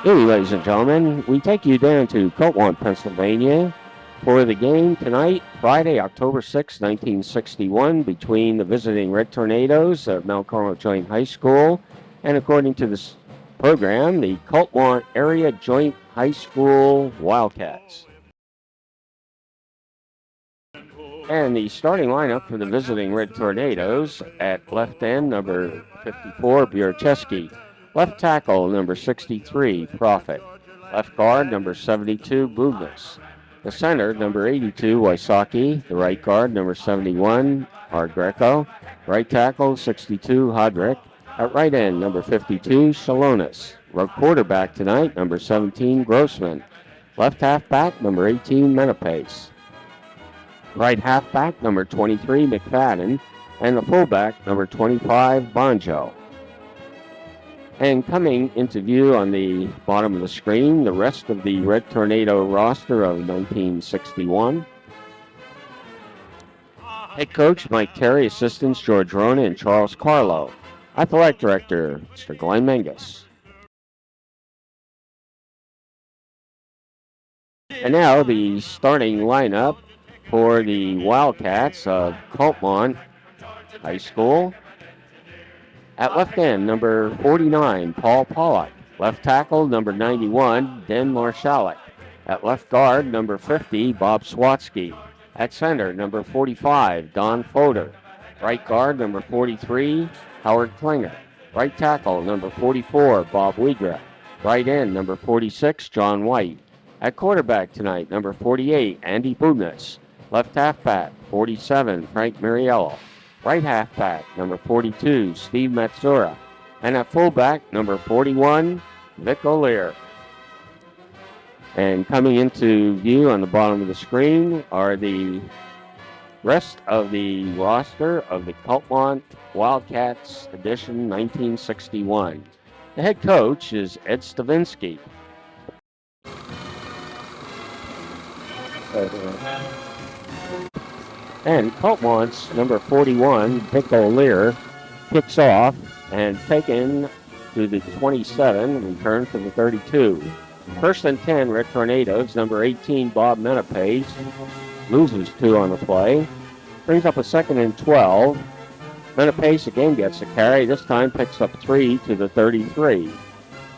Hey, ladies and gentlemen, we take you down to Kulpmont, Pennsylvania for the game tonight, Friday, October 6, 1961, between the visiting Red Tornadoes of Mount Carmel Joint High School and, according to this program, the Kulpmont Area Joint High School Wildcats. And the starting lineup for the visiting Red Tornadoes at left end, number 54, Biercheski. Left tackle, number 63, Profit. Left guard, number 72, Bubnas. The center, number 82, Wysocki. The right guard, number 71, Greco. Right tackle, 62, Hodrick. At right end, number 52, Shalonis. Quarterback tonight, number 17, Grossman. Left halfback, number 18, Menapace. Right halfback, number 23, McFadden, and the fullback, number 25, Bonjo. And coming into view on the bottom of the screen, the rest of the Red Tornado roster of 1961. Head coach Mike Terry, assistants George Rona and Charles Carlo. Athletic director Mr. Glenn Menges. And now the starting lineup for the Wildcats of Kulpmont High School. At left end, number 49, Paul Pollack. Left tackle, number 91, Den Marshalik. At left guard, number 50, Bob Swatsky. At center, number 45, Don Foder. Right guard, number 43, Howard Klinger. Right tackle, number 44, Bob Wegra. Right end, number 46, John White. At quarterback tonight, number 48, Andy Bubnas. Left halfback, 47, Frank Miriello. Right halfback, number 42, Steve Matsura. And at fullback, number 41, Vic O'Leary. And coming into view on the bottom of the screen are the rest of the roster of the Kulpmont Wildcats edition 1961. The head coach is Ed Stavinsky. And Kulpmont's number 41, Vic O'Leary, kicks off and taken to the 27, return to the 32. First and 10, Red Tornadoes, number 18, Bob Menapace, loses 2 on the play. Brings up a second and 12. Menapace again gets a carry, this time picks up 3 to the 33.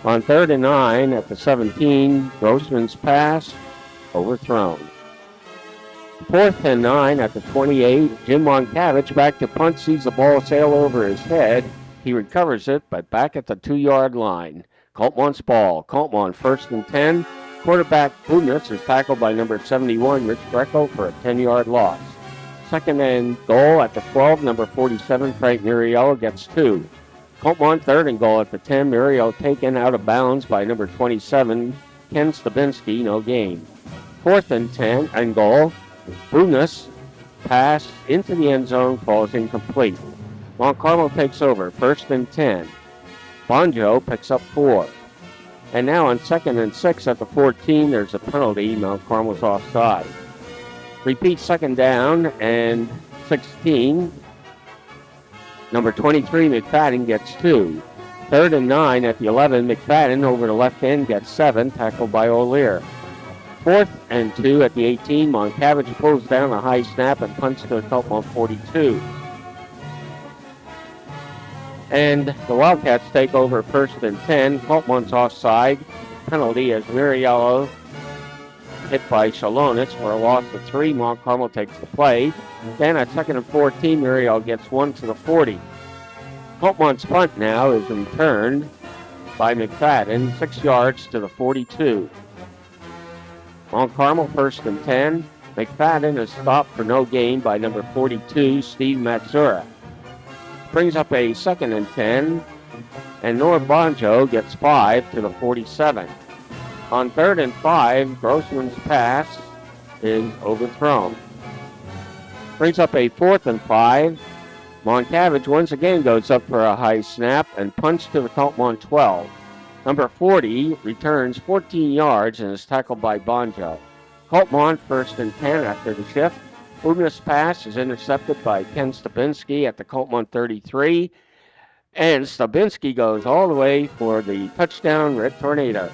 On third and 9 at the 17, Grossman's pass, overthrown. Fourth and 9 at the 28. Jim Monkavich back to punt, sees the ball sail over his head. He recovers it, but back at the 2-yard line. Kulpmont's ball. Kulpmont first and 10. Quarterback Bubnas is tackled by number 71, Rich Greco, for a 10-yard loss. Second and goal at the 12. Number 47, Frank Miriello, gets 2. Kulpmont third and goal at the 10. Miriello taken out of bounds by number 27, Ken Stabinsky, no gain. Fourth and 10 and goal. Bubnas pass into the end zone falls incomplete. Mount Carmel takes over, first and 10. Bonjo picks up 4. And now on second and 6 at the 14, there's a penalty. Mount Carmel's offside. Repeat second down and 16. Number 23, McFadden, gets 2. Third and 9 at the 11, McFadden over the left end gets 7, tackled by O'Leary. Fourth and 2 at the 18. Monkavich pulls down a high snap and punts to the Kulpmont 42. And the Wildcats take over first and 10. Kulpmont's offside. Penalty as Miriello hit by Shalonis for a loss of 3. Mount Carmel takes the play. Then at second and 14, Miriello gets 1 to the 40. Kulpmont's punt now is returned by McFadden, 6 yards to the 42. Mount Carmel first and 10. McFadden is stopped for no gain by number 42, Steve Matsura. Brings up a second and 10, and Noah Bonjo gets 5 to the 47. On third and 5, Grossman's pass is overthrown. Brings up a fourth and 5. Monkavich once again goes up for a high snap and punts to the Kulpmont 12. Number 40 returns 14 yards and is tackled by Bonjo. Kulpmont first and 10 after the shift. Bubnas' pass is intercepted by Ken Stabinsky at the Kulpmont 33. And Stabinsky goes all the way for the touchdown, Red Tornadoes.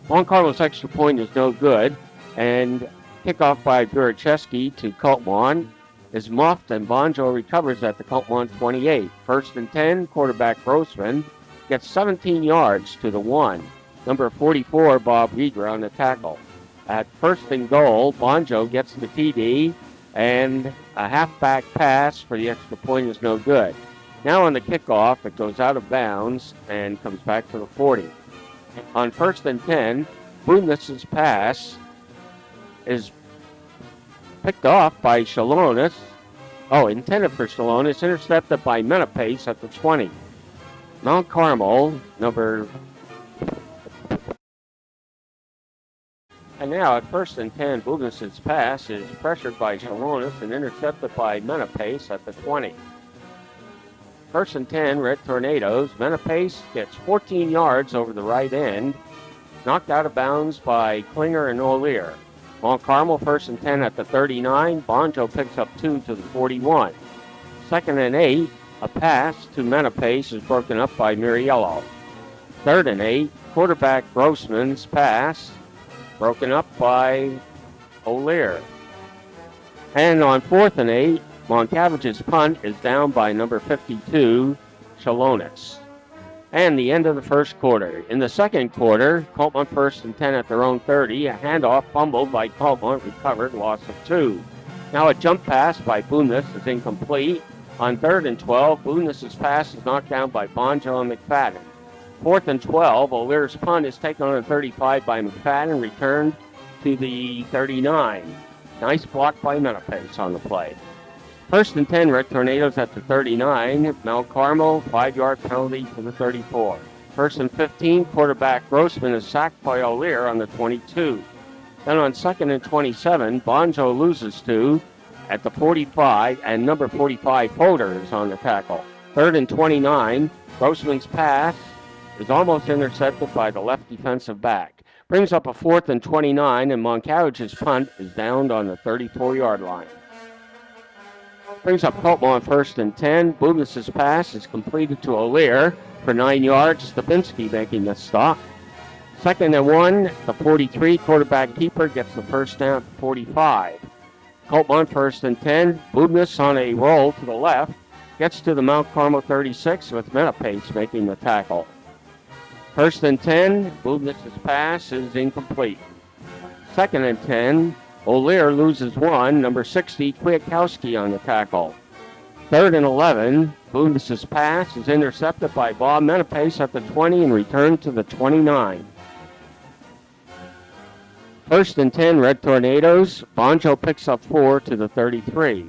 Mount Carmel's extra point is no good, and kickoff by Buracheski to Kulpmont is muffed, and Bonjo recovers at the Kulpmont 28. First and 10, quarterback Grossman gets 17 yards to the 1. Number 44, Bob Rieger on the tackle. At first and goal, Bonjo gets the TD, and a halfback pass for the extra point is no good. Now on the kickoff, it goes out of bounds and comes back to the 40. On first and 10, Boudinus' pass is picked off by Shalonis. Intended for Shalonis, intercepted by Menapace at the 20. Mount Carmel, And now at first and 10, Boudinus' pass is pressured by Shalonis and intercepted by Menapace at the 20. First and 10, Red Tornadoes. Menapace gets 14 yards over the right end, knocked out of bounds by Klinger and O'Lear. Mount Carmel, first and 10 at the 39. Bonjo picks up 2 to the 41. Second and 8, a pass to Menapace is broken up by Muriello. Third and 8, quarterback Grossman's pass broken up by O'Lear. And on fourth and 8, Moncavige's punt is down by number 52, Shalonis. And the end of the first quarter. In the second quarter, Kulpmont first and 10 at their own 30. A handoff fumbled by Kulpmont, recovered, loss of 2. Now a jump pass by Boudinus is incomplete. On third and 12, Boudinus' pass is knocked down by Bonjo and McFadden. Fourth and 12, O'Lear's punt is taken on the 35 by McFadden, returned to the 39. Nice block by Menapace on the play. First and 10, Red Tornadoes at the 39. Mount Carmel, 5-yard penalty to the 34. First and 15, quarterback Grossman is sacked by O'Lear on the 22. Then on second and 27, Bonjo loses 2 at the 45, and number 45, Holder, is on the tackle. Third and 29, Grossman's pass is almost intercepted by the left defensive back. Brings up a fourth and 29, and Moncavige's punt is downed on the 34-yard line. Brings up Kulpmont first and 10. Boudinus' pass is completed to O'Lear for 9 yards. Stabinski making the stop. Second and 1, the 43 quarterback keeper gets the first down at 45. Kulpmont first and 10. Boudinus on a roll to the left gets to the Mount Carmel 36 with Menapace making the tackle. First and 10, Boudinus' pass is incomplete. Second and 10, O'Lear loses 1, number 60, Kwiatkowski on the tackle. Third and 11, Boudinus' pass is intercepted by Bob Menapace at the 20 and returned to the 29. First and 10, Red Tornadoes. Bonjo picks up 4 to the 33.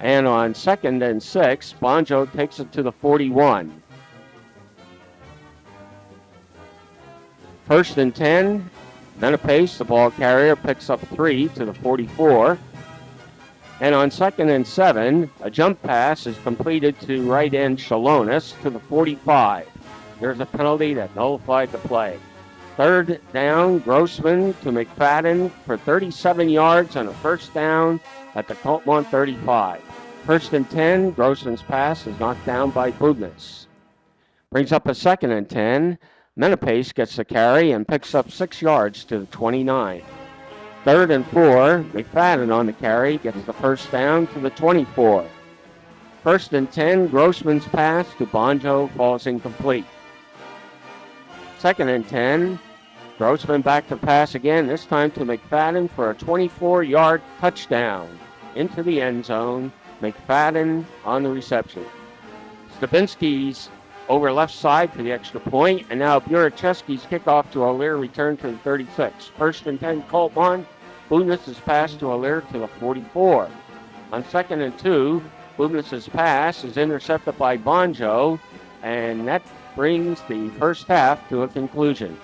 And on second and 6, Bonjo takes it to the 41. First and 10, Menapace, the ball carrier, picks up 3 to the 44. And on second and 7, a jump pass is completed to right end Shalonis to the 45. There's a penalty that nullified the play. Third down, Grossman to McFadden for 37 yards on a first down at the Kulpmont 35. First and 10, Grossman's pass is knocked down by Boudinus. Brings up a second and 10. Menapace gets the carry and picks up 6 yards to the 29. Third and 4, McFadden on the carry gets the first down to the 24. First and 10, Grossman's pass to Bonjo falls incomplete. Second and 10, Grossman back to pass again, this time to McFadden for a 24-yard touchdown into the end zone. McFadden on the reception. Stabinski's over left side for the extra point, and now Buracheski's kickoff to O'Lear returned to the 36. First and 10, Kulpmont. Boudinus' pass to O'Lear to the 44. On second and 2, Boudinus' pass is intercepted by Bonjo, and that brings the first half to a conclusion.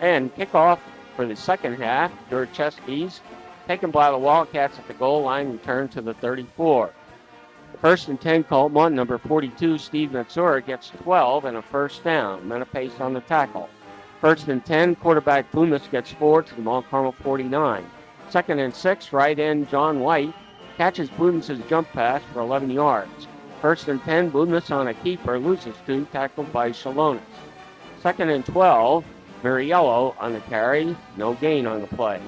And kickoff for the second half, Buracheski's taken by the Wildcats at the goal line, returned to the 34. First and 10, Kulpmont, number 42, Steve Matsura gets 12 and a first down. Menapace on the tackle. First and 10, quarterback Boudinus gets 4 to the Mount Carmel 49. Second and 6, right end John White catches Boudinus' jump pass for 11 yards. First and 10, Blumeness on a keeper, loses 2, tackled by Shalonis. Second and 12, Muriello on the carry, no gain on the play.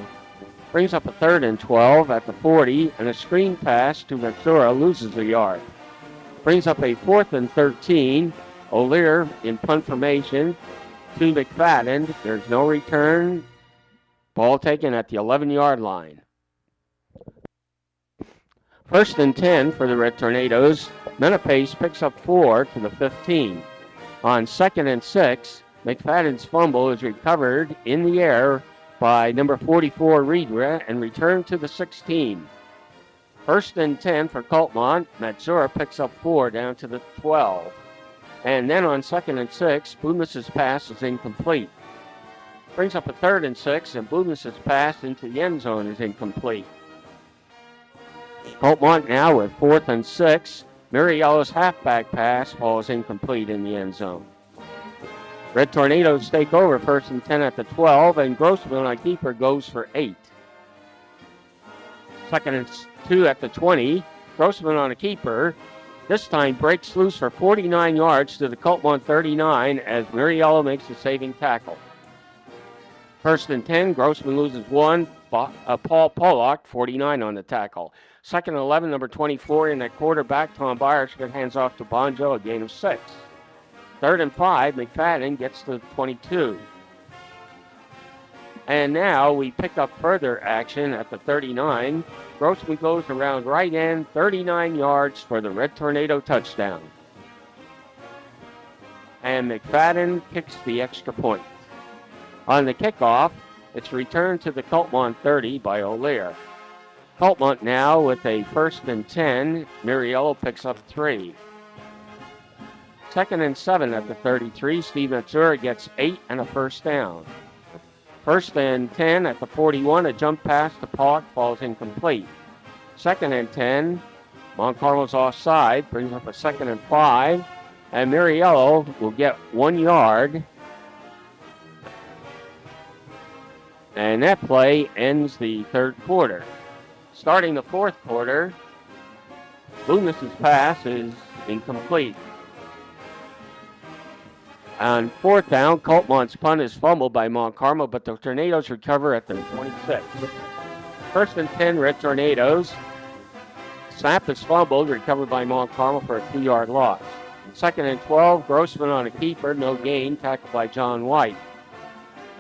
Brings up a third and 12 at the 40, and a screen pass to Ventura loses a yard. Brings up a fourth and 13, O'Lear in punt formation to McFadden. There's no return. Ball taken at the 11-yard line. First and 10 for the Red Tornadoes. Menapace picks up 4 to the 15. On second and 6, McFadden's fumble is recovered in the air by number 44 Riedra and returned to the 16. First and 10 for Kulpmont. Matsura picks up 4 down to the 12. And then on second and 6, Blumeness's pass is incomplete. Brings up a third and 6, and Blumeness's pass into the end zone is incomplete. Kulpmont now with 4th and 6. Muriello's halfback pass falls incomplete in the end zone. Red Tornadoes take over first and 10 at the 12, and Grossman on keeper goes for 8. Second and 2 at the 20. Grossman on a keeper. This time breaks loose for 49 yards to the Kulpmont 39 as Muriello makes a saving tackle. First and 10, Grossman loses 1. Paul Pollock, 49 on the tackle. Second and 11, number 24 in at quarterback. Tom Byers hands off to Bonjo, a gain of 6. Third and 5, McFadden gets to the 22. And now we pick up further action at the 39. Grossman goes around right end, 39 yards for the Red Tornado touchdown. And McFadden kicks the extra point. On the kickoff, it's returned to the Kulpmont 30 by O'Lear. Kulpmont now with a first and 10. Muriello picks up 3. Second and 7 at the 33. Steve Matsura gets 8 and a first down. First and 10 at the 41. A jump pass to Pollock falls incomplete. Second and 10. Mount Carmel's offside. Brings up a second and 5. And Muriello will get 1 yard. And that play ends the third quarter. Starting the fourth quarter, Blumeness's pass is incomplete. On fourth down, Kulpmont's punt is fumbled by Mount Carmel, but the Tornadoes recover at their 26. First and 10, Red Tornadoes. Snap is fumbled, recovered by Mount Carmel for a 2-yard loss. Second and 12, Grossman on a keeper, no gain, tackled by John White.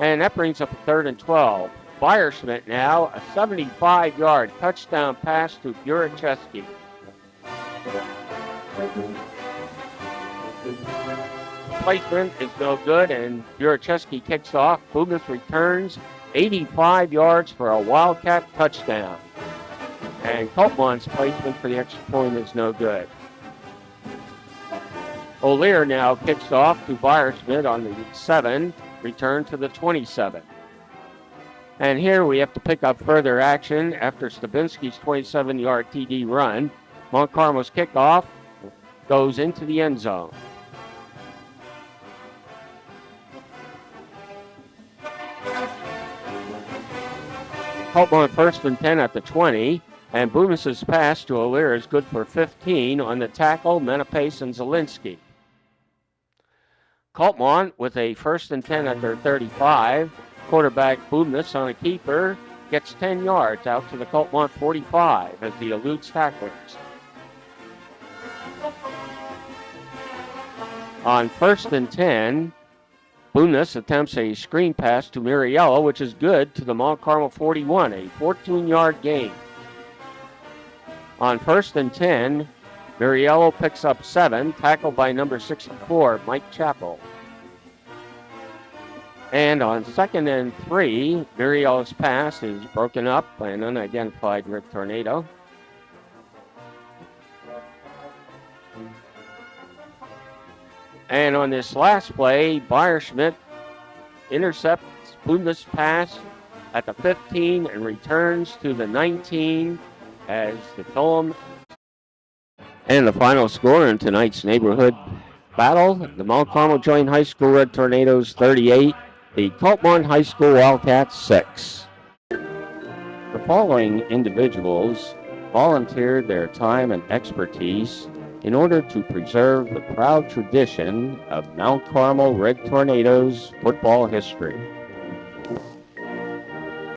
And that brings up a third and 12. Bierschmidt now, a 75-yard touchdown pass to Buracheski. Placement is no good, and Buracheski kicks off. Blumeness returns 85 yards for a Wildcat touchdown. And Kulpmont's placement for the extra point is no good. O'Lear now kicks off to Bierschmidt on the 7, return to the 27. And here we have to pick up further action after Stabinski's 27-yard TD run. Mount Carmel's kickoff goes into the end zone. Kulpmont first and 10 at the 20, and Blumeness's pass to O'Lear is good for 15 on the tackle, Menapace and Zielinski. Kulpmont with a first and 10 at their 35. Quarterback Blumeness on a keeper gets 10 yards out to the Kulpmont 45 as he eludes tacklers. On first and 10, Blumeness attempts a screen pass to Muriello, which is good to the Mount Carmel 41, a 14-yard gain. On first and 10, Muriello picks up 7, tackled by number 64, Mike Chappell. And on second and 3, Muriello's pass is broken up by an unidentified Red Tornado. And on this last play, Bierschmidt intercepts Blumeness's pass at the 15 and returns to the 19 as the film. And the final score in tonight's neighborhood battle, the Mount Carmel Joint High School Red Tornadoes 38, the Kulpmont High School Wildcats 6. The following individuals volunteered their time and expertise in order to preserve the proud tradition of Mount Carmel Red Tornadoes football history.